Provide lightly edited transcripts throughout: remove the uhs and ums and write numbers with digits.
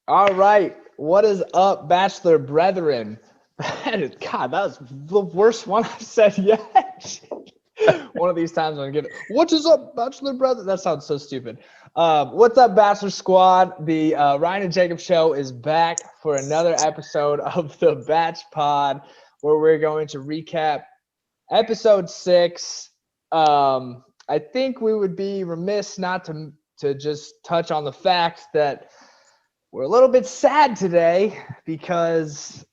All right. What is up, Bachelor Brethren? God, that was the worst one I've said yet. One of these times I'm gonna get it. What is up, Bachelor Brethren? That sounds so stupid. What's up, Bachelor Squad? The Ryan and Jacob Show is back for another episode of the BachPod, where we're going to recap episode 6. I think we would be remiss not to just touch on the fact that we're a little bit sad today because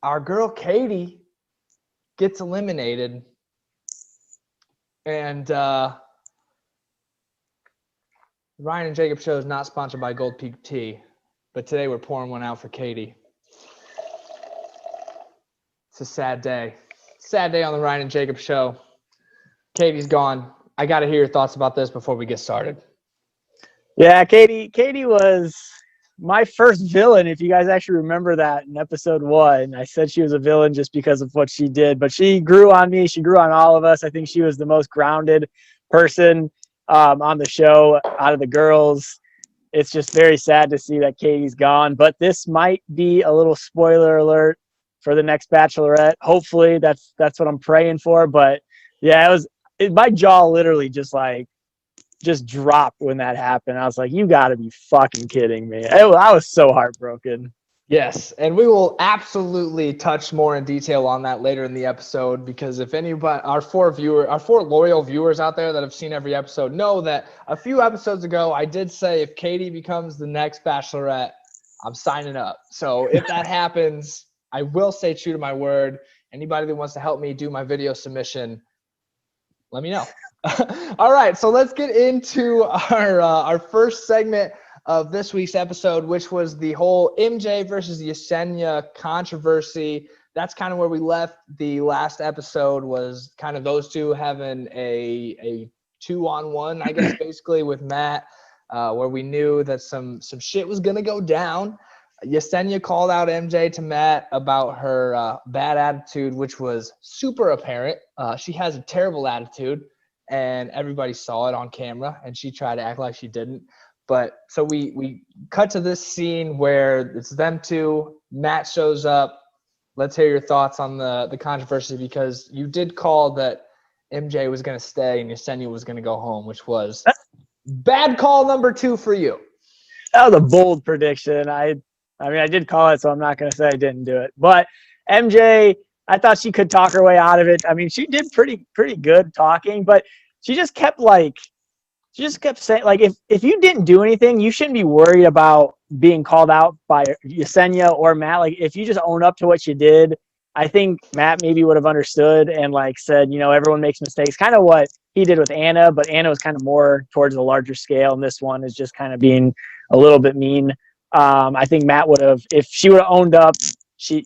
our girl Katie gets eliminated. And Ryan and Jacob Show is not sponsored by Gold Peak Tea, but today we're pouring one out for Katie. It's a sad day. Sad day on the Ryan and Jacob Show. Katie's gone. I got to hear your thoughts about this before we get started. Yeah, Katie was my first villain, if you guys actually remember that in episode 1. I said she was a villain just because of what she did, but she grew on me. She grew on all of us. I think she was the most grounded person on the show out of the girls. It's just very sad to see that Katie's gone, but this might be a little spoiler alert for the next Bachelorette. Hopefully that's what I'm praying for. But yeah, my jaw literally just dropped when that happened. I was like, you got to be fucking kidding me. I was so heartbroken. Yes, and we will absolutely touch more in detail on that later in the episode, because if anybody, our four loyal viewers out there that have seen every episode know that a few episodes ago I did say if Katie becomes the next Bachelorette, I'm signing up. So if that happens, I will stay true to my word. Anybody that wants to help me do my video submission, let me know. All right, so let's get into our first segment of this week's episode, which was the whole MJ versus Yesenia controversy. That's kind of where we left the last episode, was kind of those two having a 2-on-1, I guess, basically with Matt, where we knew that some shit was gonna go down. Yesenia called out MJ to Matt about her bad attitude, which was super apparent. She has a terrible attitude, and everybody saw it on camera, and she tried to act like she didn't. But so we cut to this scene where it's them two. Matt shows up. Let's hear your thoughts on the controversy, because you did call that MJ was going to stay and Yesenia was going to go home, which was bad call number 2 for you. That was a bold prediction. I mean, I did call it, so I'm not going to say I didn't do it. But MJ, I thought she could talk her way out of it. I mean, she did pretty good talking, but she just kept saying, like, if you didn't do anything, you shouldn't be worried about being called out by Yesenia or Matt. Like, if you just own up to what you did, I think Matt maybe would have understood and like said, everyone makes mistakes. Kind of what he did with Anna, but Anna was kind of more towards a larger scale, and this one is just kind of being a little bit mean. I think Matt would have, if she would have owned up,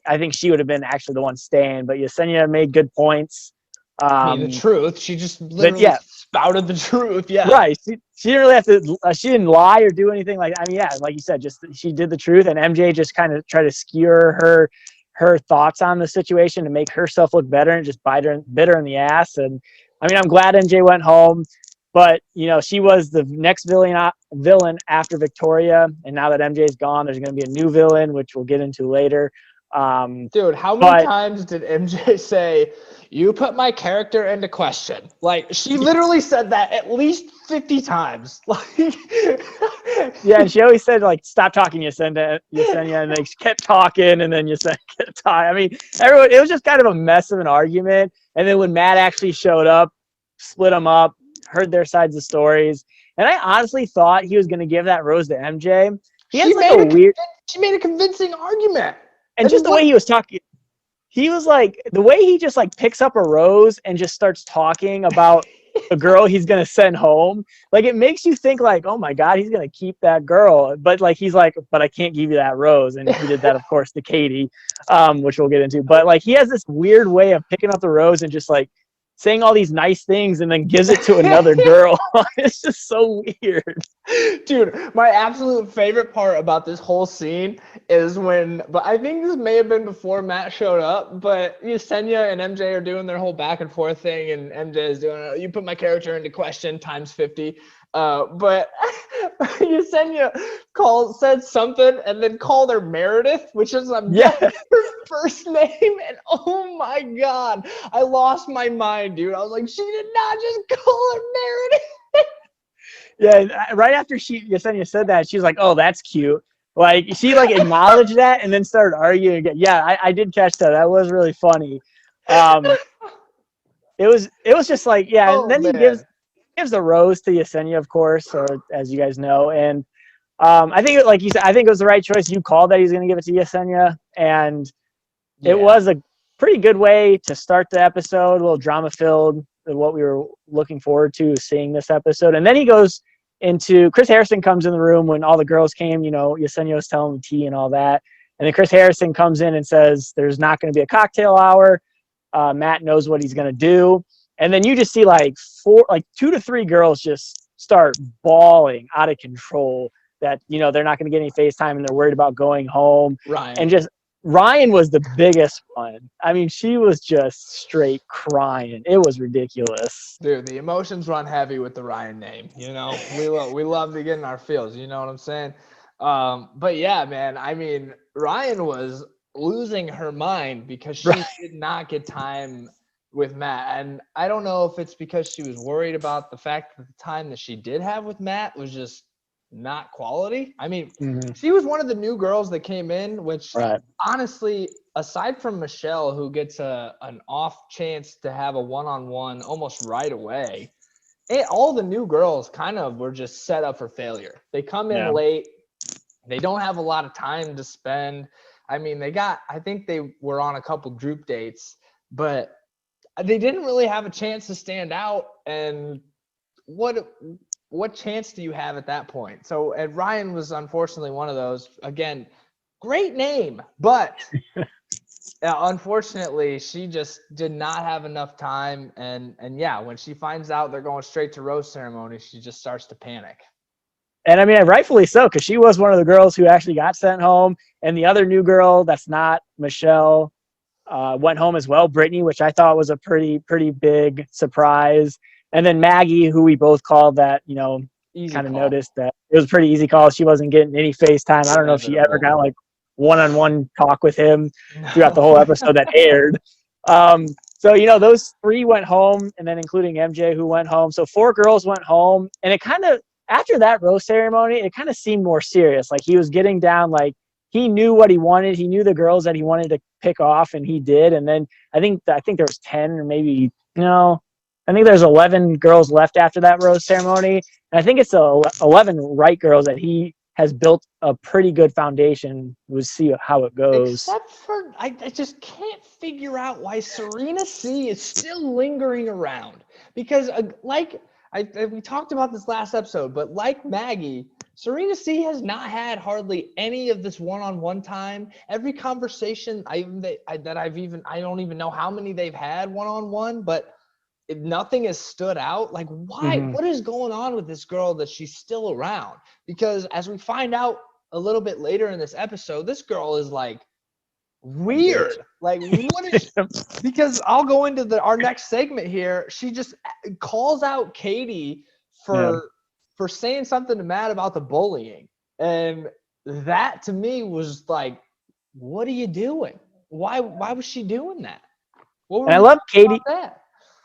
I think she would have been actually the one staying. But Yesenia made good points. I mean, the truth. She just literally spouted the truth. Yeah. Right. She didn't really have to. She didn't lie or do anything like. I mean, yeah, like you said, just she did the truth, and MJ just kind of tried to skewer her thoughts on the situation to make herself look better and just bit her in the ass. And I mean, I'm glad MJ went home, but she was the next villain after Victoria, and now that MJ's gone, there's going to be a new villain, which we'll get into later. Dude, how many times did MJ say, "You put my character into question"? Like, she literally said that at least 50 times. Like, yeah, and she always said, like, "Stop talking, Yesenia," and they kept talking, and then Yesenia kept talking. I mean, it was just kind of a mess of an argument. And then when Matt actually showed up, split them up, heard their sides of stories, and I honestly thought he was going to give that rose to MJ. She made a convincing argument. And just the way he was talking, he was like, the way he just like picks up a rose and just starts talking about a girl he's going to send home. Like, it makes you think like, oh my God, he's going to keep that girl. But like, he's like, but I can't give you that rose. And he did that, of course, to Katie, which we'll get into. But like, he has this weird way of picking up the rose and just like saying all these nice things and then gives it to another girl. It's just so weird. Dude, my absolute favorite part about this whole scene is but I think this may have been before Matt showed up, but Yesenia and MJ are doing their whole back and forth thing, and MJ is doing, "You put my character into question times 50. But Yesenia said something and then called her Meredith, which is her first name. And oh my God, I lost my mind, dude. I was like, she did not just call her Meredith. Yeah, right after Yesenia said that, she was like, "Oh, that's cute." Like she like acknowledged that and then started arguing again. Yeah, I did catch that. That was really funny. It was just like, yeah, and Oh then he man. gives the rose to Yesenia, of course, or as you guys know, and I think like you said, I think it was the right choice. You called that he's going to give it to Yesenia, and it was a pretty good way to start the episode, a little drama filled, what we were looking forward to seeing this episode. And then he goes into Chris Harrison comes in the room when all the girls came, Yesenia was telling the tea and all that. And then Chris Harrison comes in and says, there's not going to be a cocktail hour. Matt knows what he's going to do. And then you just see like 2 to 3 girls just start bawling out of control that, they're not going to get any FaceTime and they're worried about going home. Ryan. And just Ryan was the biggest one. I mean, she was just straight crying. It was ridiculous. Dude, the emotions run heavy with the Ryan name. We love to get in our feels. You know what I'm saying? But yeah, man, I mean, Ryan was losing her mind because she did not get time with Matt. And I don't know if it's because she was worried about the fact that the time that she did have with Matt was just not quality. I mean, she was one of the new girls that came in, which honestly, aside from Michelle, who gets an off chance to have a one-on-one almost right away, all the new girls kind of were just set up for failure. They come in late. They don't have a lot of time to spend. I mean, I think they were on a couple group dates, but they didn't really have a chance to stand out. And what chance do you have at that point? So, and Ryan was unfortunately one of those. Again, great name, but unfortunately, she just did not have enough time. And yeah, when she finds out they're going straight to rose ceremony, she just starts to panic. And I mean, rightfully so, because she was one of the girls who actually got sent home. And the other new girl that's not Michelle went home as well, Brittany, which I thought was a pretty big surprise. And then Maggie, who we both called that, kind of noticed that it was a pretty easy call. She wasn't getting any FaceTime. I don't know if she ever got like one-on-one talk with him throughout the whole episode that aired. So, those 3 went home, and then including MJ who went home. So 4 girls went home. And it kind of, after that rose ceremony, it kind of seemed more serious. Like he was getting down, like he knew what he wanted. He knew the girls that he wanted to pick off, and he did. And then I think there was 10 or maybe, I think there's 11 girls left after that rose ceremony. And I think it's 11 right girls that he has built a pretty good foundation. We'll see how it goes. Except for, I just can't figure out why Serena C is still lingering around. Because we talked about this last episode, but like Maggie, Serena C has not had hardly any of this one-on-one time. Every conversation I don't even know how many they've had one-on-one, but nothing has stood out. Like, why? What is going on with this girl that she's still around? Because as we find out a little bit later in this episode, this girl is like weird. Like, what is because I'll go into our next segment here. She just calls out Katie for saying something to Matt about the bullying. And that to me was like, what are you doing? Why was she doing that? I love Katie.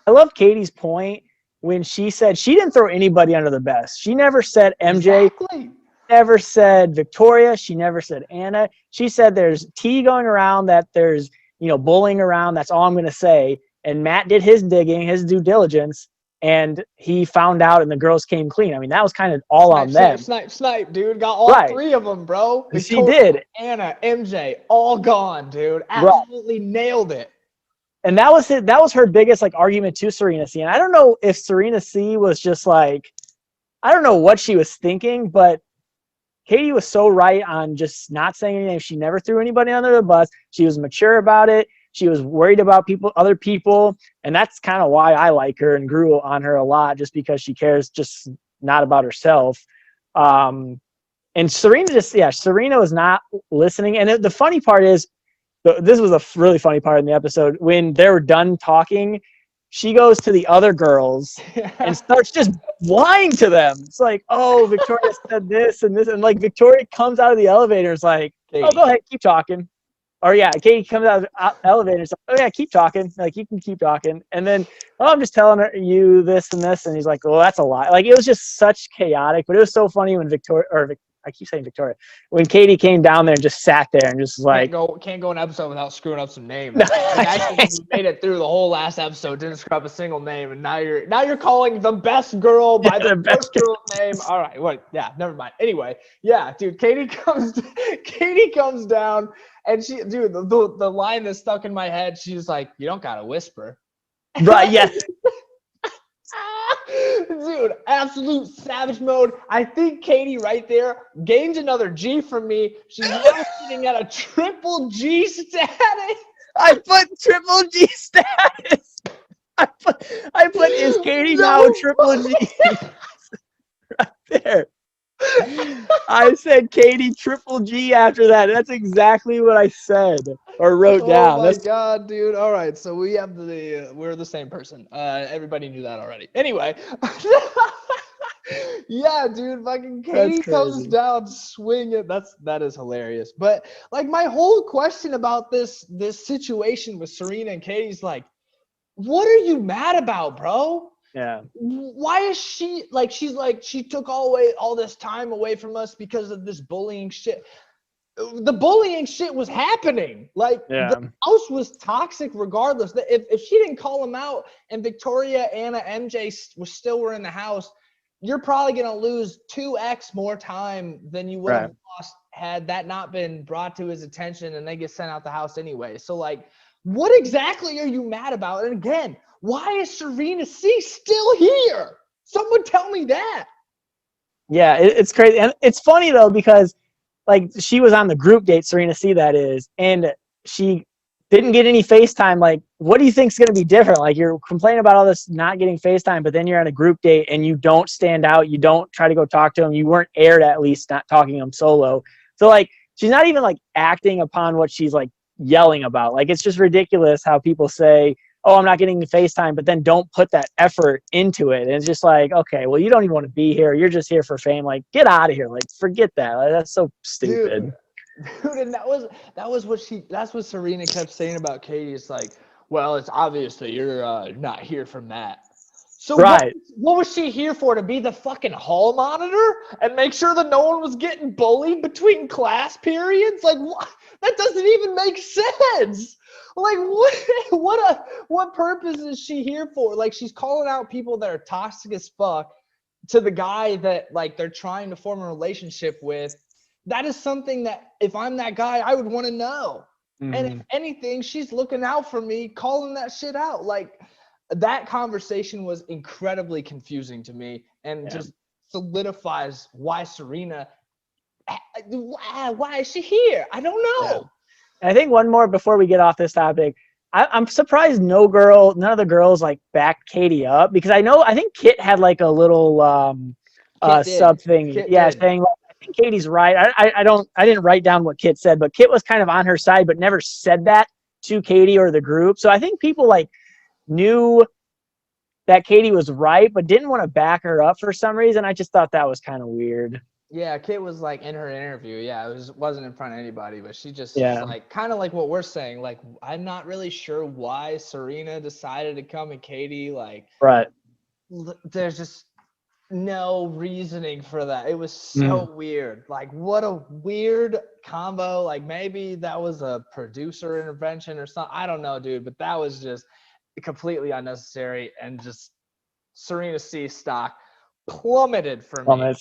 I love Katie's point when she said she didn't throw anybody under the bus. She never said MJ, exactly. Never said Victoria. She never said Anna. She said there's tea going around, that there's, bullying around. That's all I'm going to say. And Matt did his digging, his due diligence, and he found out and the girls came clean. I mean, that was kind of all on them. Snipe, dude. Got all 3 of them, bro. Victoria, she did. Anna, MJ, all gone, dude. Absolutely nailed it. And that was it. That was her biggest argument to Serena C. And I don't know if Serena C was just I don't know what she was thinking, but Katie was so right on just not saying anything. She never threw anybody under the bus. She was mature about it. She was worried about other people. And that's kind of why I like her and grew on her a lot, just because she cares just not about herself. And Serena Serena was not listening. And the funny part is, this was a really funny part in the episode when they were done talking she goes to the other girls and starts just lying to them. It's like, oh, Victoria said this and this. And like Victoria comes out of the elevator. It's like, oh, go ahead, keep talking. Or yeah, Katie comes out of the elevator. It's like, oh yeah, keep talking. Like you can keep talking. And then, oh, I'm just telling you this and this. And he's like, well, that's a lie. Like it was just such chaotic. But it was so funny when I keep saying Victoria, when Katie came down there and just sat there and just like can't go an episode without screwing up some names. No, Actually, you made it through the whole last episode, didn't screw up a single name, and now you're calling the best girl by the first girl's name. All right, what? Yeah, never mind. Anyway, yeah, dude, Katie comes down, and the line that's stuck in my head. She's like, "You don't gotta whisper." Right? Yes. Dude, absolute savage mode. I think Katie right there gains another G from me. She's now sitting at a triple G status. I put triple G status. I put is Katie now triple G right there. I said Katie triple G after that. That's exactly what I said or wrote down. Oh my God, dude. All right. So we have we're the same person. Everybody knew that already. Anyway. Yeah, dude. Fucking Katie comes down swinging. That is hilarious. But like my whole question about this situation with Serena and Katie's like, what are you mad about, bro? Yeah. Why is she like, she's like, she took all this time away from us because of this bullying shit. The bullying shit was happening. Like the house was toxic regardless. If she didn't call him out and Victoria, Anna, MJ were in the house, you're probably going to lose 2x more time than you would have lost had that not been brought to his attention and they get sent out the house anyway. So like, what exactly are you mad about? And again, why is Serena C still here? Someone tell me that. Yeah, it's crazy. And it's funny though, because like she was on the group date, Serena C that is, and she didn't get any FaceTime. Like, what do you think's going to be different? Like you're complaining about all this not getting FaceTime, but then you're on a group date and you don't stand out. You don't try to go talk to him. You weren't aired, at least not talking to him solo. So like, she's not even like acting upon what she's like yelling about. Like, it's just ridiculous how people say, oh, I'm not getting the FaceTime, but then don't put that effort into it. And it's just like, okay, well, you don't even want to be here. You're just here for fame. Like, get out of here. Like, forget that. Like, that's so stupid. Dude, and that's what Serena kept saying about Katie. It's like, well, it's obvious that you're not here from that. So what was she here for? To be the fucking hall monitor and make sure that no one was getting bullied between class periods? Like, what? That doesn't even make sense. Like, what purpose is she here for? Like, she's calling out people that are toxic as fuck to the guy that like they're trying to form a relationship with. That is something that if I'm that guy, I would want to know. Mm-hmm. And if anything, she's looking out for me, calling that shit out. Like, that conversation was incredibly confusing to me and just solidifies why Serena, why is she here? I don't know. Yeah. I think one more before we get off this topic. I'm surprised none of the girls like backed Katie up, because I think Kit had like a little sub thing. Saying like, I think Katie's right. I didn't write down what Kit said, but Kit was kind of on her side, but never said that to Katie or the group. So I think people like knew that Katie was right, but didn't want to back her up for some reason. I just thought that was kind of weird. Yeah, Kit was like in her interview. Yeah, wasn't in front of anybody, but she just like kind of like what we're saying. Like, I'm not really sure why Serena decided to come and Katie like. Right. There's just no reasoning for that. It was so weird. Like, what a weird combo. Like, maybe that was a producer intervention or something. I don't know, dude. But that was just completely unnecessary, and just Serena C stock plummeted for me.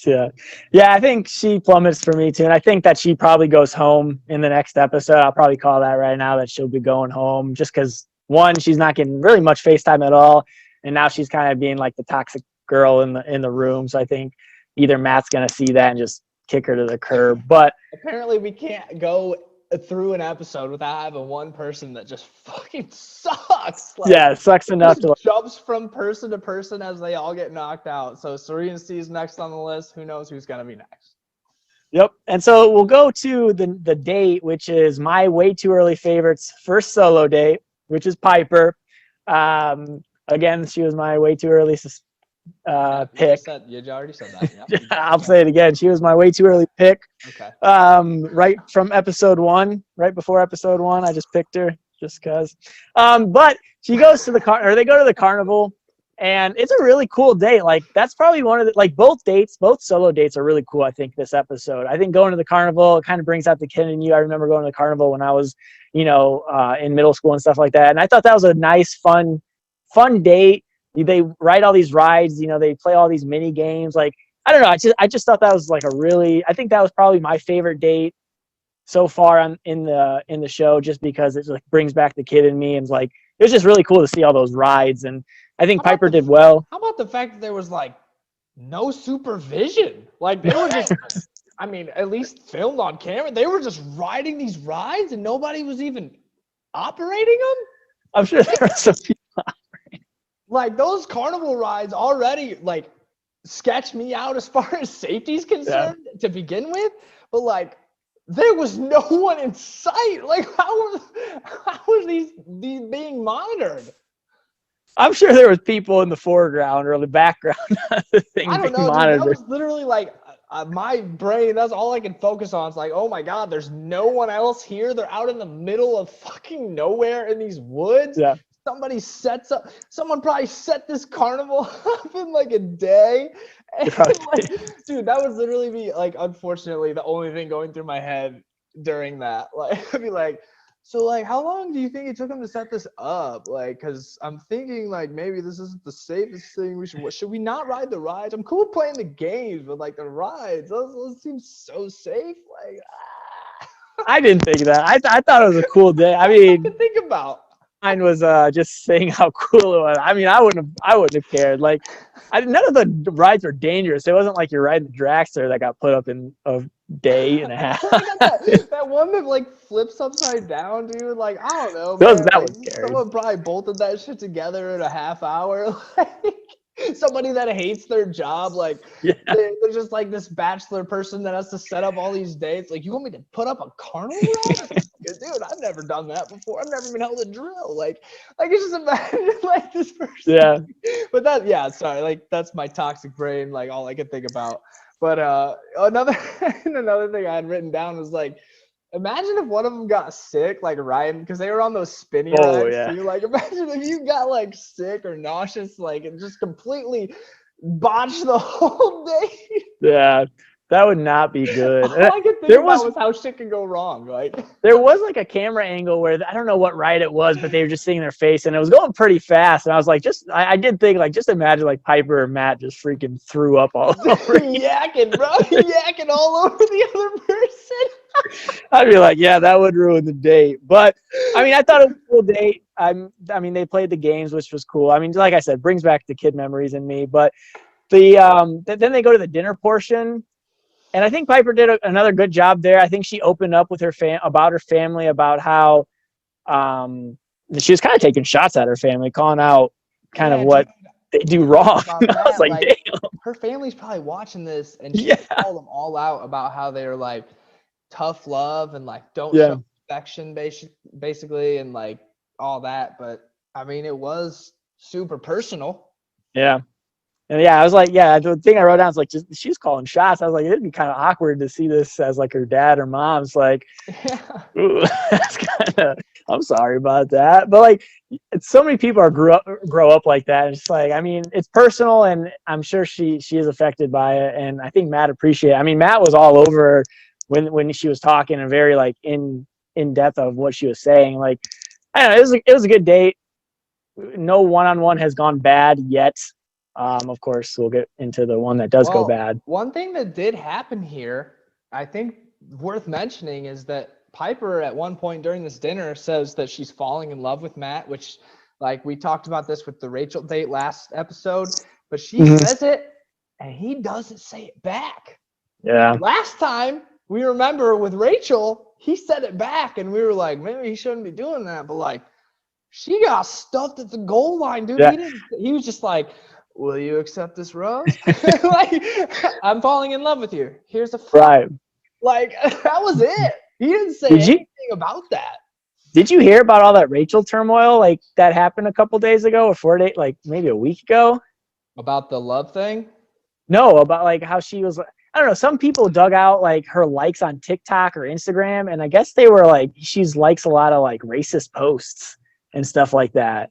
Yeah, I think she plummets for me too, and I think that she probably goes home in the next episode. I'll probably call that right now, that she'll be going home, just because one, she's not getting really much FaceTime at all, and now she's kind of being like the toxic girl in the room. So I think either Matt's gonna see that and just kick her to the curb. But apparently we can't go through an episode without having one person that just fucking sucks. Like, it sucks enough to jumps from person to person as they all get knocked out. So Serena C is next on the list. Who knows who's gonna be next? Yep. And so we'll go to the date, which is my way too early favorites first solo date, which is Piper. Again, she was my way too early pick. You already said that. Yeah. I'll say it again. She was my way too early pick. Okay. Right from episode 1, right before episode 1, I just picked her just because. But she goes to they go to the carnival, and it's a really cool date. Like, that's probably one of the, like, both solo dates are really cool. I think this episode, I think going to the carnival kind of brings out the kid in you. I remember going to the carnival when I was, in middle school and stuff like that. And I thought that was a nice, fun date. They ride all these rides, they play all these mini games. Like, I don't know. I just thought that was like I think that was probably my favorite date so far in the show, just because it like brings back the kid in me, and like, it was just really cool to see all those rides. And I think Piper did well. How about the fact that there was like no supervision? Like, they were just, I mean, at least filmed on camera. They were just riding these rides and nobody was even operating them. I'm sure there were some people. Like, those carnival rides already like sketch me out as far as safety is concerned to begin with. But like, there was no one in sight. Like, how was these being monitored? I'm sure there was people in the foreground or the background of the thing I don't being know. monitored. Dude, that was literally like my brain. That's all I can focus on. It's like, oh my God, there's no one else here. They're out in the middle of fucking nowhere in these woods. Yeah. Someone probably set this carnival up in like a day. And like, dude, that would literally be like, unfortunately, the only thing going through my head during that. Like, I'd be like, so like, how long do you think it took them to set this up? Like, cause I'm thinking like, maybe this isn't the safest thing. Should we not ride the rides? I'm cool playing the games, but like the rides, those seem so safe. Like, I didn't think that. I thought it was a cool day. I mean, to think about. Mine was just saying how cool it was. I mean, I wouldn't have cared. Like, none of the rides were dangerous. It wasn't like you're riding the dragster that got put up in a day and a half. that one that like flips upside down, dude. Like, I don't know. That was scary. Someone probably bolted that shit together in a half hour. Like, somebody that hates their job, like, they're just like this bachelor person that has to set up all these dates. Like, you want me to put up a carnival ride? Dude, I've never done that before. I've never even held a drill. Like it's just imagine like this person. Yeah. But sorry, like, that's my toxic brain, like all I could think about. But another thing I had written down was like, imagine if one of them got sick, like riding, because they were on those spinny rides too. Like, imagine if you got like sick or nauseous, like, and just completely botched the whole day. Yeah, that would not be good. All I could think about was how shit can go wrong, right? There was like a camera angle where I don't know what ride it was, but they were just seeing their face, and it was going pretty fast. And I was like, I did think, like, just imagine like Piper or Matt just freaking threw up all over yakking, bro, yakking all over the other person. I'd be like, yeah, that would ruin the date. But I mean, I thought it was a cool date. I mean, they played the games, which was cool. I mean, like I said, brings back the kid memories in me. But then they go to the dinner portion. And I think Piper did another good job there. I think she opened up with about her family, about how she was kind of taking shots at her family, calling out kind of what they do wrong. I was like, damn. Her family's probably watching this, and she called them all out about how they're like tough love and like don't show affection, basically, and like all that. But I mean, it was super personal. Yeah. And I was like, the thing I wrote down is like, just she's calling shots. I was like, it'd be kind of awkward to see this as like her dad or mom's like, ooh, that's kind of, I'm sorry about that. But like, so many people grow up like that. It's like, I mean, it's personal, and I'm sure she is affected by it. And I think Matt appreciated it. I mean, Matt was all over when she was talking, and very like in depth of what she was saying. Like, I don't know, it was a good date. No one-on-one has gone bad yet. Of course, we'll get into the one that does go bad. One thing that did happen here, I think worth mentioning, is that Piper at one point during this dinner says that she's falling in love with Matt, which, like, we talked about this with the Rachel date last episode, but she says it and he doesn't say it back. Yeah. Last time, we remember with Rachel, he said it back, and we were like, maybe he shouldn't be doing that. But like, she got stuffed at the goal line, dude. Yeah. He was just like, will you accept this rose? Like, I'm falling in love with you. Here's a right. Like, that was it. He didn't say anything about that. Did you hear about all that Rachel turmoil like that happened a couple days ago or 4 days, like maybe a week ago? About the love thing? No, about like how she was. I don't know. Some people dug out like her likes on TikTok or Instagram, and I guess they were like she's likes a lot of like racist posts and stuff like that.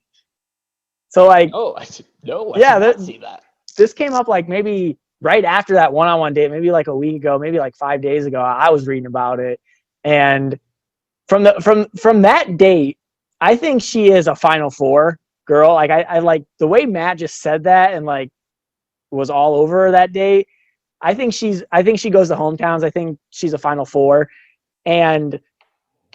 So like, Oh, I did, no, I yeah, did not see that. this came up like maybe right after that one-on-one date, maybe like a week ago, maybe like 5 days ago. I was reading about it, and from that date, I think she is a Final Four girl. Like I like the way Matt just said that and like was all over her that date. I think she goes to hometowns. I think she's a Final Four, and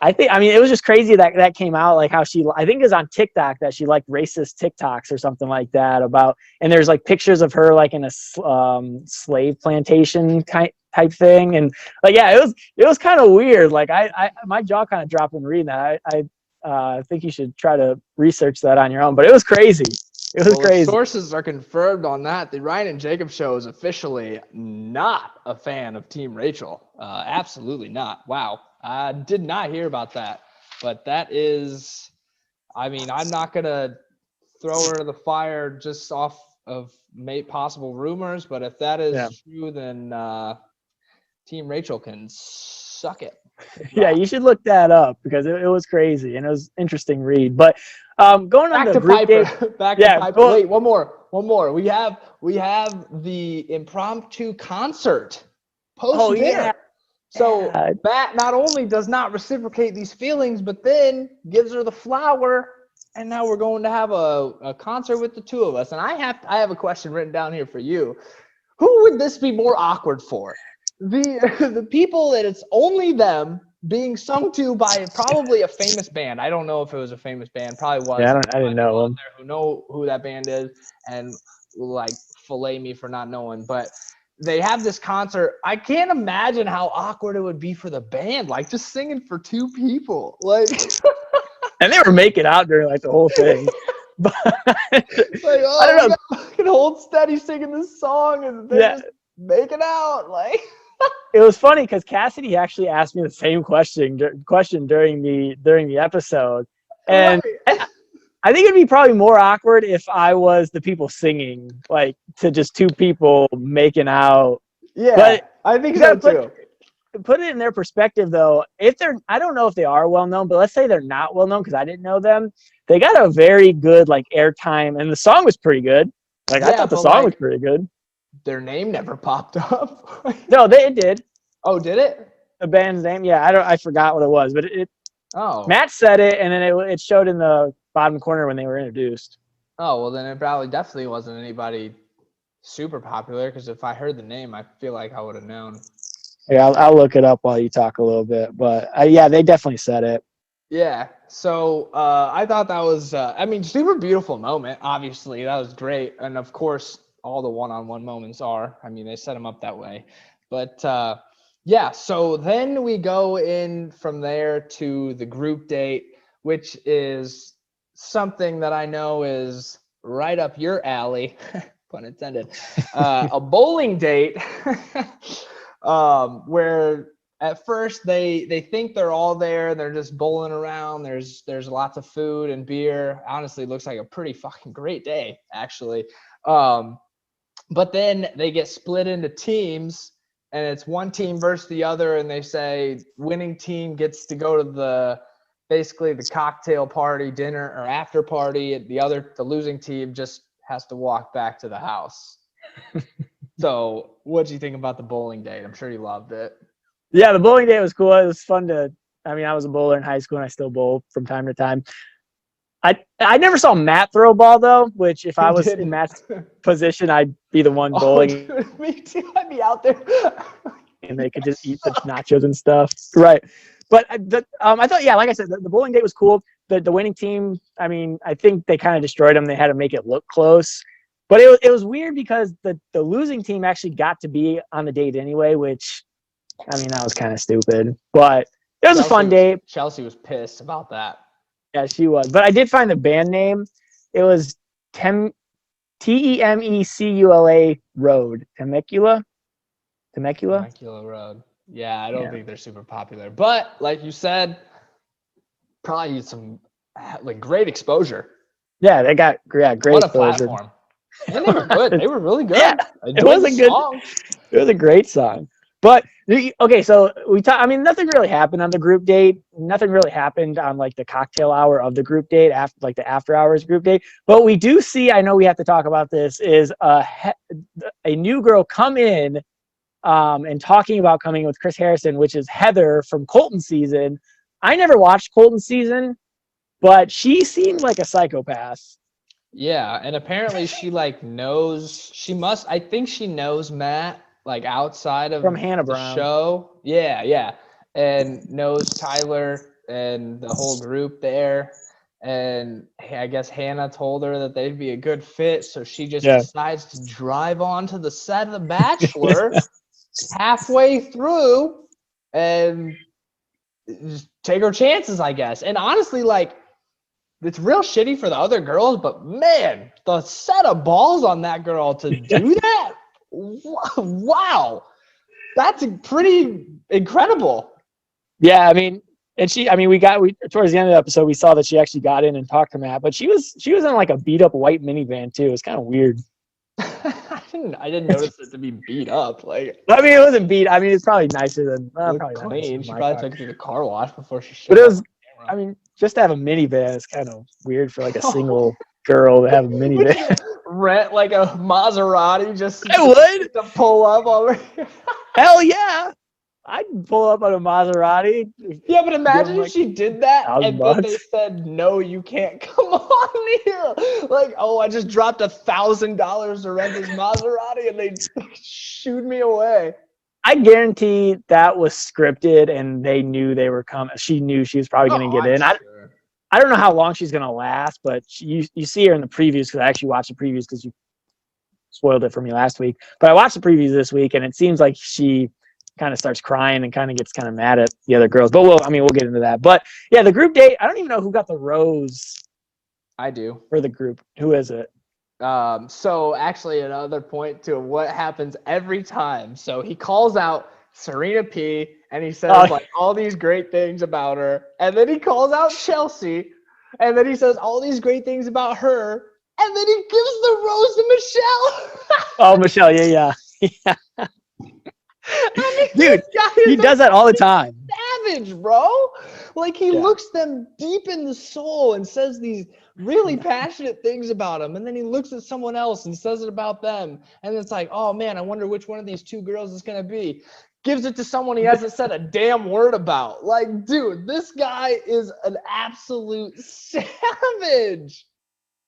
I mean, it was just crazy that came out, like how she, I think is on TikTok that she liked racist TikToks or something like that about, and there's like pictures of her like in a slave plantation type thing. And like, yeah, it was kind of weird. Like my jaw kind of dropped when reading that. I think you should try to research that on your own, but it was crazy. It was crazy. The sources are confirmed on that. The Ryan and Jacob show is officially not a fan of Team Rachel. Absolutely not. Wow. I did not hear about that. But that is, I mean, I'm not going to throw her to the fire just off of possible rumors. But if that is true, then Team Rachel can suck it. Yeah, you should look that up because it was crazy and it was an interesting read. But going on the group date, back to Piper. Wait, one more. We have the impromptu concert post dinner. Yeah. So Matt not only does not reciprocate these feelings, but then gives her the flower. And now we're going to have a concert with the two of us. And I have a question written down here for you. Who would this be more awkward for? The people that it's only them being sung to by probably a famous band. I don't know if it was a famous band. Probably was. Yeah, I didn't know them. Who know who that band is and like fillet me for not knowing. But they have this concert. I can't imagine how awkward it would be for the band. Like just singing for two people. Like and they were making out during like the whole thing. But like, oh, I don't know. I can hold steady singing this song and they're just making out. Like it was funny because Cassidy actually asked me the same question during the episode, and I think it'd be probably more awkward if I was the people singing, like to just two people making out. Yeah, but I think so too. Put it in their perspective though. I don't know if they are well known, but let's say they're not well known because I didn't know them. They got a very good like airtime, and the song was pretty good. Like I thought the song was pretty good. Their name never popped up. No, it did. Oh, did it? The band's name? Yeah, I forgot what it was, but it. Oh. Matt said it, and then it showed in the bottom corner when they were introduced. Oh well, then it probably definitely wasn't anybody super popular. Because if I heard the name, I feel like I would have known. Yeah, I'll look it up while you talk a little bit, but yeah, they definitely said it. Yeah. So I thought that was, super beautiful moment. Obviously, that was great, and of course. All the one-on-one moments are. I mean, they set them up that way. But, yeah, so then we go in from there to the group date, which is something that I know is right up your alley, pun intended, a bowling date where at first they think they're all there. They're just bowling around. There's lots of food and beer. Honestly, it looks like a pretty fucking great day, actually. But then they get split into teams, and it's one team versus the other, and they say winning team gets to go to basically the cocktail party, dinner, or after party. The losing team just has to walk back to the house. So what do you think about the bowling date? I'm sure you loved it. Yeah, the bowling date was cool. It was fun I was a bowler in high school, and I still bowl from time to time. I never saw Matt throw a ball though, which if I was in Matt's position, I'd be the one bowling. Oh, dude, me too. I'd be out there. And they could just eat the nachos and stuff. Right. But I thought, yeah, like I said, the bowling date was cool. The winning team, I mean, I think they kind of destroyed them. They had to make it look close. But it was weird because the losing team actually got to be on the date anyway, which, I mean, that was kind of stupid. But it was a fun date. Chelsea was pissed about that. Yeah, she was. But I did find the band name. It was Temecula Road. Temecula Road. Yeah, I don't think they're super popular. But like you said, got you some like great exposure. Yeah, they got great What a exposure. platform. And they were good. They were really good. Yeah, I enjoyed the song. It was a great song. But okay, so I mean, nothing really happened on the group date. Nothing really happened on like the cocktail hour of the group date after like the after hours group date. But we do see. I know we have to talk about this. Is a new girl come in, and talking about coming with Chris Harrison, which is Heather from Colton season. I never watched Colton season, but she seemed like a psychopath. Yeah, and apparently she like knows I think she knows Matt like outside of From Hannah the Brown. show. Yeah, yeah. And knows Tyler and the whole group there. And I guess Hannah told her that they'd be a good fit, so she just decides to drive on to the set of The Bachelor halfway through and just take her chances, I guess. And honestly, like, it's real shitty for the other girls, but man, the set of balls on that girl to do that, wow, that's pretty incredible. Yeah, I mean, and we towards the end of the episode, we saw that she actually got in and talked to Matt, but she was in like a beat up white minivan too. It was kind of weird. I didn't notice it to be beat up. Like, I mean, it wasn't beat. I mean, it's probably nicer than probably clean. She probably took it to the car wash before she showed But it was, up. I mean, just to have a minivan is kind of weird for like a single girl to have a minivan. Rent like a Maserati just I would to pull up over here. Hell yeah. I'd pull up on a Maserati. Yeah, but imagine if she did that and $1,000. then they said, no, you can't come on here. Like, oh, I just dropped $1,000 to rent this Maserati and they shooed me away. I guarantee that was scripted and they knew they were coming. She knew she was probably going to get in. Sure. I don't know how long she's going to last, but you see her in the previews because I actually watched the previews because you spoiled it for me last week. But I watched the previews this week and it seems like she kind of starts crying and kind of gets kind of mad at the other girls. But we'll get into that. But yeah, the group date, I don't even know who got the rose. I do. For the group. Who is it? So actually another point to what happens every time. So he calls out Serena P and he says like all these great things about her. And then he calls out Chelsea and then he says all these great things about her. And then he gives the rose to Michelle. Oh, Michelle. Yeah. I mean, dude, he does that all the time. Savage, bro. Like he looks them deep in the soul and says these really passionate things about them, and then he looks at someone else and says it about them, and it's like, oh man, I wonder which one of these two girls is gonna be. Gives it to someone he hasn't said a damn word about. Like, dude, this guy is an absolute savage.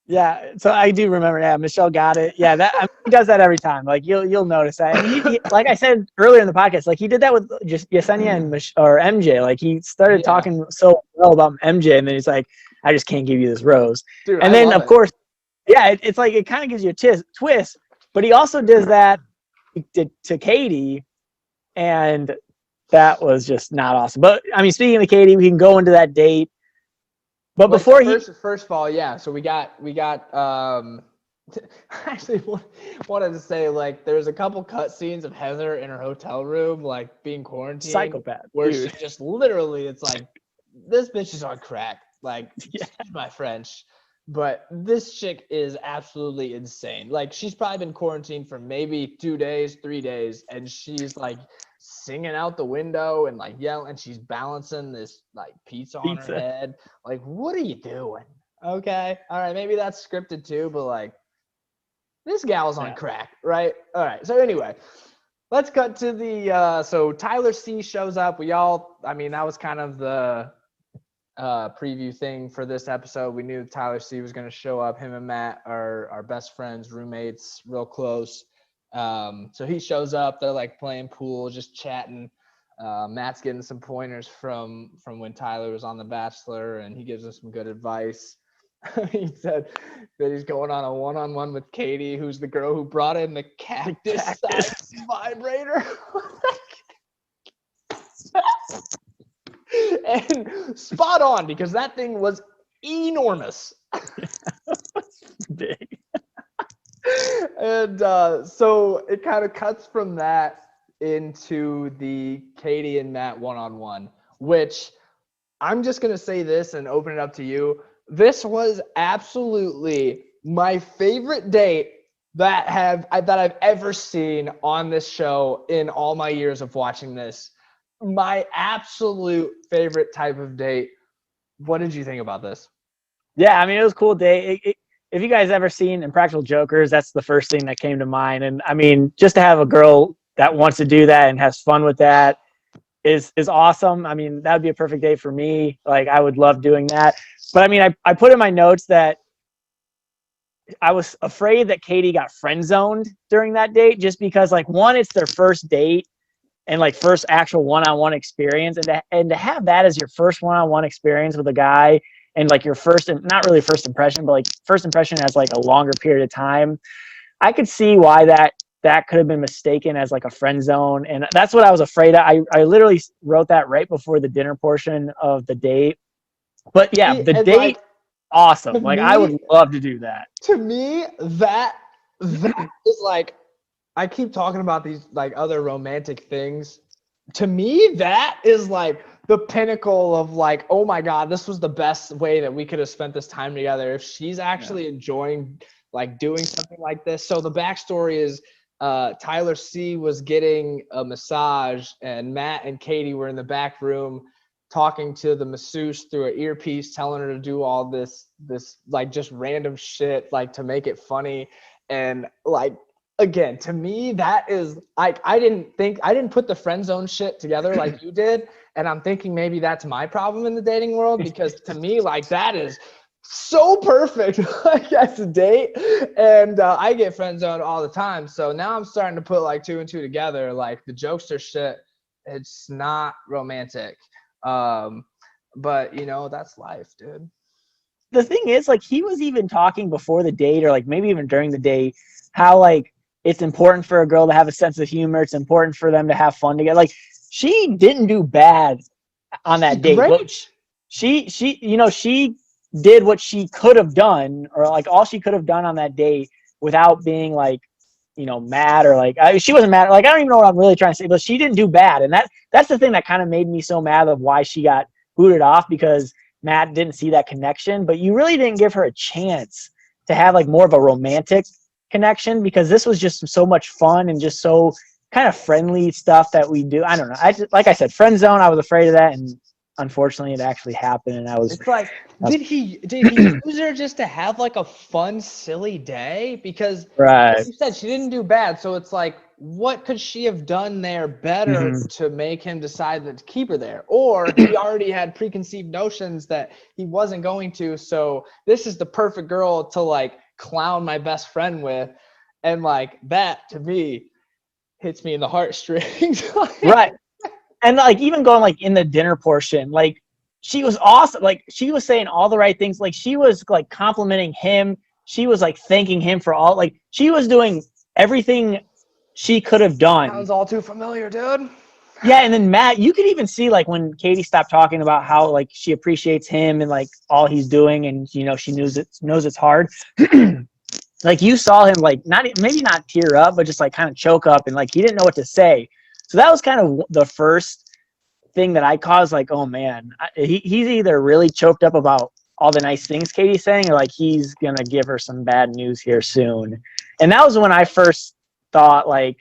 Yeah, so I do remember. Yeah, Michelle got it. Yeah, he does that every time. Like you'll notice that. I mean, he, like I said earlier in the podcast, like he did that with just Yesenia and MJ. Like he started talking so well about MJ, and then he's like, "I just can't give you this rose." Dude, and then of course, it's like it kind of gives you a twist. But he also does that to Katie, and that was just not awesome. But I mean, speaking of Katie, we can go into that date. But before first of all, yeah. So we got. I actually wanted to say like there's a couple cut scenes of Heather in her hotel room, like being quarantined. Psychopath. Where she just literally, it's like this bitch is on crack. Like, excuse my French, but this chick is absolutely insane. Like she's probably been quarantined for maybe 2 days, 3 days, and she's like singing out the window and like yelling, and she's balancing this like pizza on her head. Like, what are you doing? Okay, all right, maybe that's scripted too, but like this gal's on crack, right? All right, so anyway, let's cut to the so Tyler C shows up. That was kind of the preview thing for this episode. We knew Tyler C was going to show up. Him and Matt are our best friends, roommates, real close. So he shows up, they're like playing pool, just chatting. Matt's getting some pointers from when Tyler was on The Bachelor, and he gives him some good advice. He said that he's going on a one-on-one with Katie, who's the girl who brought in the cactus-sized vibrator. And spot on, because that thing was enormous. Big. And so it kind of cuts from that into the Katie and Matt one-on-one, which I'm just going to say this and open it up to you. This was absolutely my favorite date that I've ever seen on this show in all my years of watching this. My absolute favorite type of date. What did you think about this? Yeah, I mean, it was a cool day. If you guys ever seen Impractical Jokers, that's the first thing that came to mind. And I mean, just to have a girl that wants to do that and has fun with that is awesome. I mean, that would be a perfect day for me. Like, I would love doing that. But I mean, I put in my notes that I was afraid that Katie got friend zoned during that date, just because, like, one, it's their first date and like first actual one-on-one experience, and to have that as your first one-on-one experience with a guy, and like your first, not really first impression, but like first impression as like a longer period of time. I could see why that could have been mistaken as like a friend zone, and that's what I was afraid of. I literally wrote that right before the dinner portion of the date. But yeah, the And date, like, to awesome. Like, I would me, love to do that. that is like, I keep talking about these like other romantic things. To me, that is like the pinnacle of like, oh my God, this was the best way that we could have spent this time together. If she's actually enjoying like doing something like this. So the backstory is Tyler C was getting a massage, and Matt and Katie were in the back room talking to the masseuse through an earpiece, telling her to do all this like just random shit, like to make it funny. And like, again, to me, that is like, I didn't put the friend zone shit together like you did. And I'm thinking maybe that's my problem in the dating world, because to me, like, that is so perfect like as a date. And I get friend zoned all the time. So now I'm starting to put like two and two together. Like, the jokester shit, it's not romantic. But you know, that's life, dude. The thing is, like, he was even talking before the date, or like maybe even during the date, how like it's important for a girl to have a sense of humor. It's important for them to have fun together. Like, she didn't do bad on that date. But Great. she did what she could have done, or like all she could have done on that date, without being like, mad, or like, she wasn't mad. Like, I don't even know what I'm really trying to say, but she didn't do bad. And that's the thing that kind of made me so mad of why she got booted off, because Matt didn't see that connection. But you really didn't give her a chance to have like more of a romantic connection, because this was just so much fun and just so kind of friendly stuff that we do. I don't know. Like I said, friend zone, I was afraid of that, and unfortunately it actually happened, and I was. It's like, did he use her just to have like a fun, silly day? Because Right. like you said, she didn't do bad. So it's like, what could she have done there better to make him decide to keep her there? Or he already had preconceived notions that he wasn't going to. So this is the perfect girl to like clown my best friend with. And like, that to me hits me in the heartstrings. Right. And like, even going like in the dinner portion, like, she was awesome. Like, she was saying all the right things. Like, she was like complimenting him. She was like thanking him for all, like, she was doing everything she could have done. Sounds all too familiar, dude. Yeah. And then Matt, you could even see like when Katie stopped talking about how like she appreciates him and like all he's doing, and she knows it's hard. Like, you saw him like maybe not tear up, but just like kind of choke up, and like he didn't know what to say. So that was kind of the first thing that I caused, like, oh man, he's either really choked up about all the nice things Katie's saying, or like he's gonna give her some bad news here soon. And that was when I first thought, like,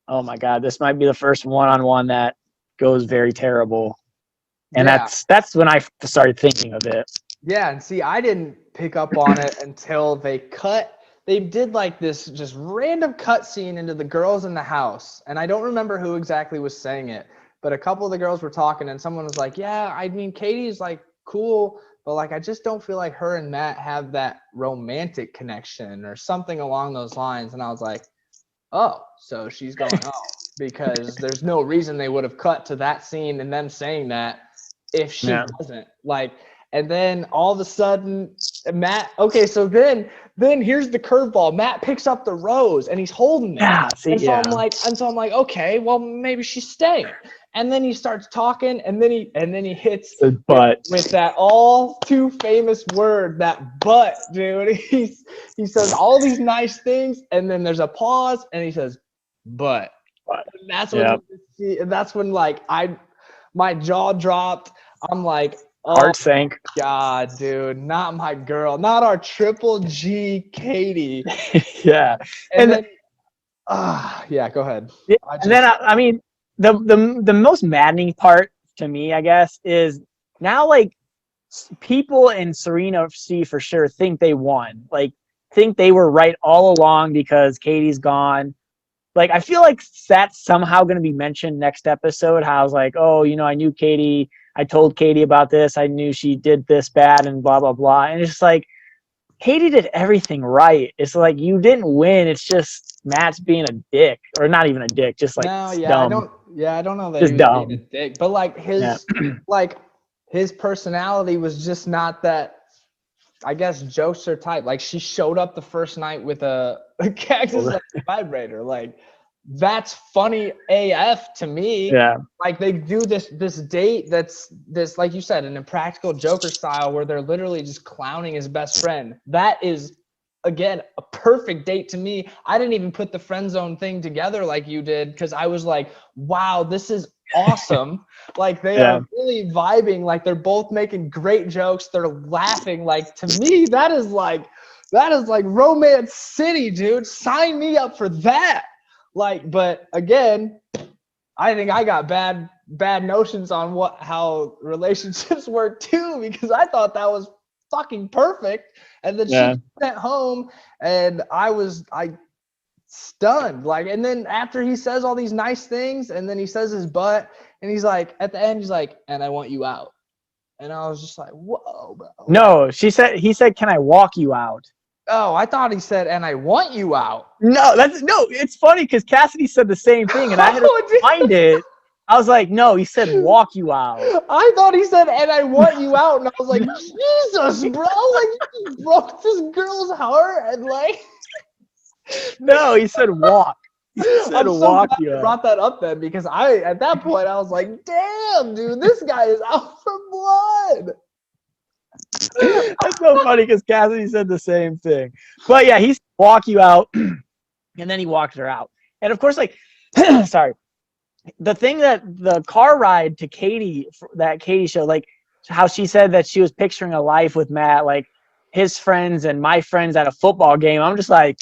oh my God, this might be the first one-on-one that goes very terrible. And that's when I started thinking of it. Yeah, and see, I didn't pick up on it until they did like this just random cut scene into the girls in the house. And I don't remember who exactly was saying it, but a couple of the girls were talking, and someone was like, yeah, I mean, Katie's like cool, but like, I just don't feel like her and Matt have that romantic connection or something along those lines. And I was like, oh, so she's going home, because there's no reason they would have cut to that scene and them saying that if she wasn't like. And then all of a sudden, Matt, okay, so then here's the curveball. Matt picks up the rose and he's holding it. So I'm like, okay, well, maybe she's staying. And then he starts talking, and then he hits the butt with that all too famous word, that butt, dude. He says all these nice things, and then there's a pause, and he says, but. And that's when like my jaw dropped. I'm like, oh Heart sank. God, dude, not my girl, not our Triple G Katie. Yeah. And then, yeah, go ahead. Yeah, and then I mean, the most maddening part to me, I guess, is now like people in Serena C for sure think they won, like think they were right all along because Katie's gone. Like I feel like that's somehow going to be mentioned next episode. How I was like, oh, I knew Katie. I told Katie about this. I knew she did this bad and blah blah blah. And it's just like Katie did everything right. It's like you didn't win. It's just Matt's being a dick, or not even a dick, just like dumb. I don't know that Just he was being dumb. a dick, but like his personality was just not that, I guess, jokester type. Like she showed up the first night with a cactus like vibrator. Like that's funny AF to me. Yeah. Like they do this date that's this, like you said, an Impractical Joker style where they're literally just clowning his best friend. That is, again, a perfect date to me. I didn't even put the friend zone thing together like you did, because I was like, wow, this is awesome. Like they are really vibing. Like they're both making great jokes. They're laughing. Like to me, that is like Romance City, dude. Sign me up for that. Like, but again, I think I got bad notions on how relationships work too, because I thought that was fucking perfect. And then she went home and I stunned. Like, and then after he says all these nice things and then he says his butt and he's like, at the end, he's like, and I want you out. And I was just like, whoa, bro. No, he said, can I walk you out? Oh, I thought he said, and I want you out. No, it's funny because Cassidy said the same thing and I had to find it. I was like, no, he said walk you out. I thought he said, and I want you out. And I was like, Jesus, bro. Like, you broke this girl's heart. And like, no, he said walk. He said walk you out. Brought that up then, because at that point, I was like, damn, dude, this guy is out for blood. That's so funny because Cassidy said the same thing. But yeah, he said walk you out. And then he walked her out. And of course, like, sorry. The thing that the car ride to Katie, that Katie showed, like how she said that she was picturing a life with Matt, like his friends and my friends at a football game. I'm just like,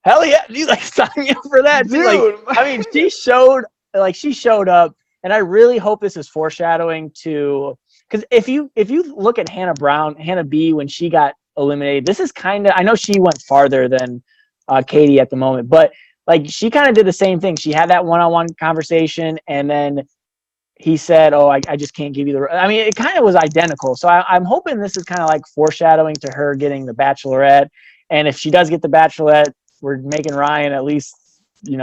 hell yeah, dude, like sign me up for that. Dude. Like, I mean, she showed up, and I really hope this is foreshadowing to, because if you look at Hannah B, when she got eliminated, this is kind of, I know she went farther than Katie at the moment, but like she kind of did the same thing. She had that one-on-one conversation, and then he said, "Oh, I just can't give you the." I mean, it kind of was identical. So I'm hoping this is kind of like foreshadowing to her getting the Bachelorette. And if she does get the Bachelorette, we're making Ryan at least,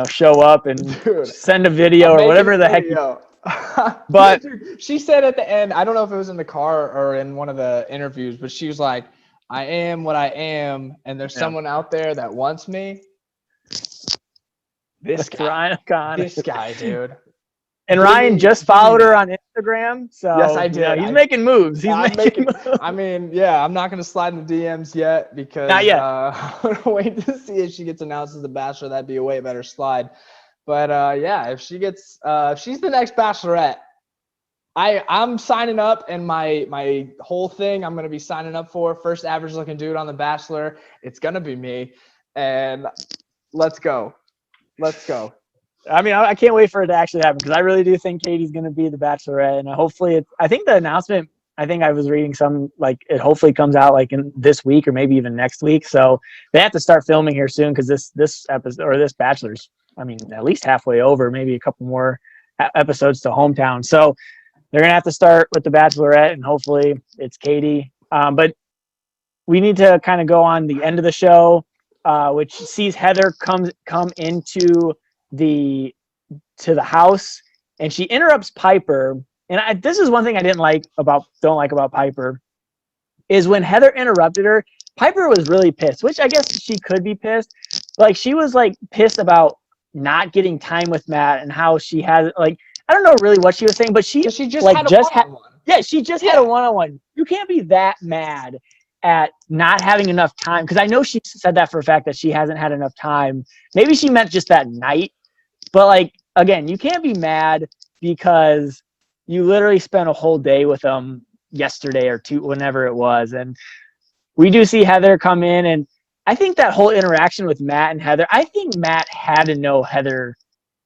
show up and send a video or whatever the heck. But she said at the end, I don't know if it was in the car or in one of the interviews, but she was like, "I am what I am, and there's someone out there that wants me." This guy, dude. And Ryan just followed her on Instagram, so yes, I did. He's making moves. He's making moves. I mean, yeah, I'm not gonna slide in the DMs yet because not yet. I'm gonna wait to see if she gets announced as the Bachelor. That'd be a way better slide. But yeah, if she gets, if she's the next Bachelorette, I'm signing up, and my whole thing I'm gonna be signing up for first average looking dude on the Bachelor. It's gonna be me, and let's go. Let's go. I mean, I can't wait for it to actually happen because I really do think Katie's going to be the Bachelorette, and hopefully, I think the announcement. I think I was reading some like it hopefully comes out like in this week or maybe even next week. So they have to start filming here soon because this episode or this Bachelor's, I mean, at least halfway over, maybe a couple more episodes to hometown. So they're gonna have to start with the Bachelorette, and hopefully it's Katie. But we need to kind of go on the end of the show. Which sees Heather come into the house, and she interrupts Piper. And this is one thing I don't like about Piper, is when Heather interrupted her, Piper was really pissed, which I guess she could be pissed. Like she was like pissed about not getting time with Matt and how she had like, I don't know really what she was saying, but she just like had a one-on-one. Yeah, she just had a one-on-one. You can't be that mad at not having enough time, because I know she said that for a fact that she hasn't had enough time. Maybe she meant just that night, but like again, you can't be mad because you literally spent a whole day with them yesterday or two, whenever it was. And we do see Heather come in, and I think that whole interaction with Matt and Heather, I think Matt had to know Heather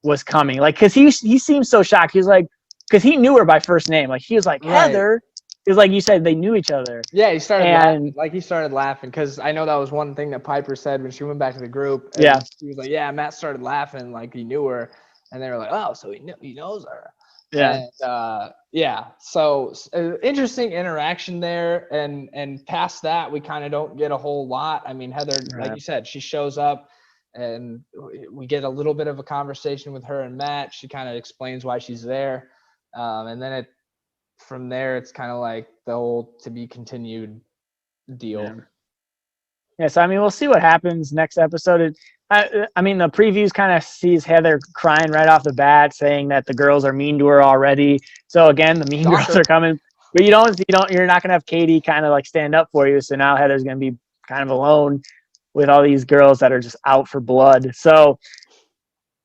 was coming. Like, cause he seemed so shocked. He was like, cause he knew her by first name. Like he was like, Right. Heather. It was like you said, they knew each other. Yeah, he started And laughing. Like he started laughing because I know that was one thing that Piper said when she went back to the group. And yeah, he was like, "Yeah." Matt started laughing like he knew her, and they were like, "Oh, so he knows her." yeah, And yeah, so interesting interaction there. And past that, we kind of don't get a whole lot. I mean, Heather, like you said, she shows up, and we get a little bit of a conversation with her and Matt. She kind of explains why she's there, and then from there, it's kind of like the whole to be continued deal. yeah. Yeah, so I mean, we'll see what happens next episode. I mean, the previews kind of sees Heather crying right off the bat, saying that the girls are mean to her already. So again, the mean girls are coming, but you're not gonna have Katie kind of like stand up for you. So now Heather's gonna be kind of alone with all these girls that are just out for blood. So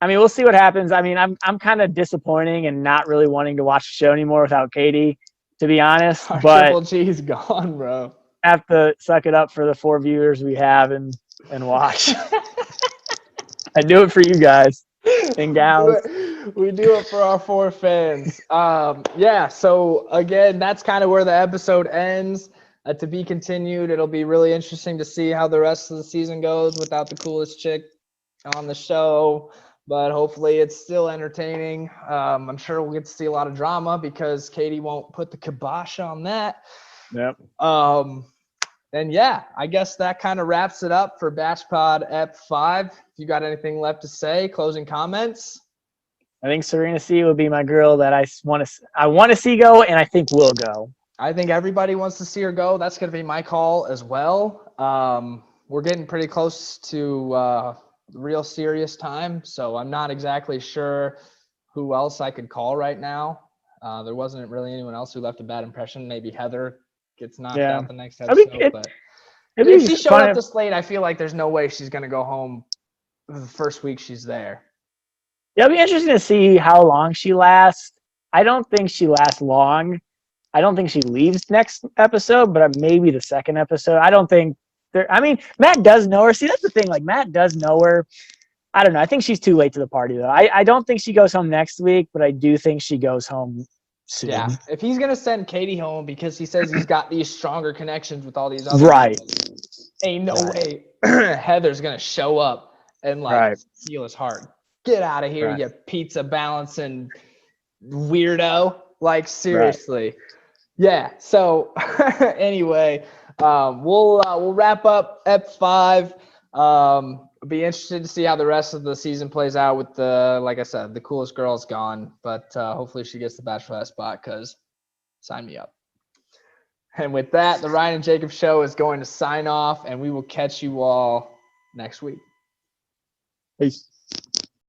I mean, we'll see what happens. I mean, I'm kind of disappointing and not really wanting to watch the show anymore without Katie, to be honest. Our but Triple G's gone, bro. have to suck it up for the 4 viewers we have and watch. I do it for you guys and gals. We do it for our 4 fans. Yeah, so again, that's kind of where the episode ends. To be continued. It'll be really interesting to see how the rest of the season goes without the coolest chick on the show. But hopefully it's still entertaining. I'm sure we'll get to see a lot of drama because Katie won't put the kibosh on that. Yep. And yeah, I guess that kind of wraps it up for BachPod Ep 5. If you got anything left to say, closing comments? I think Serena C will be my girl that I want to see go, and I think will go. I think everybody wants to see her go. That's going to be my call as well. We're getting pretty close to real serious time, so I'm not exactly sure who else I could call right now. There wasn't really anyone else who left a bad impression. Maybe Heather gets knocked out the next episode. But if she showed up this late, I feel like there's no way she's going to go home the first week she's there. Yeah, it'll be interesting to see how long she lasts. I don't think she lasts long. I don't think she leaves next episode, but maybe the second episode. I don't think I mean, Matt does know her. See, that's the thing. Like, Matt does know her. I don't know. I think she's too late to the party, though. I don't think she goes home next week, but I do think she goes home soon. Yeah. If he's going to send Katie home because he says he's got these stronger connections with all these other people, ain't no way Heather's going to show up and, like, steal his heart. Get out of here, you pizza balancing weirdo. Like, seriously. Yeah. So, anyway, we'll wrap up Ep 5. Be interested to see how the rest of the season plays out with like I said, the coolest girl's gone, but hopefully she gets the Bachelorette spot because sign me up. And with that, the Ryan and Jacob Show is going to sign off, and we will catch you all next week. Peace.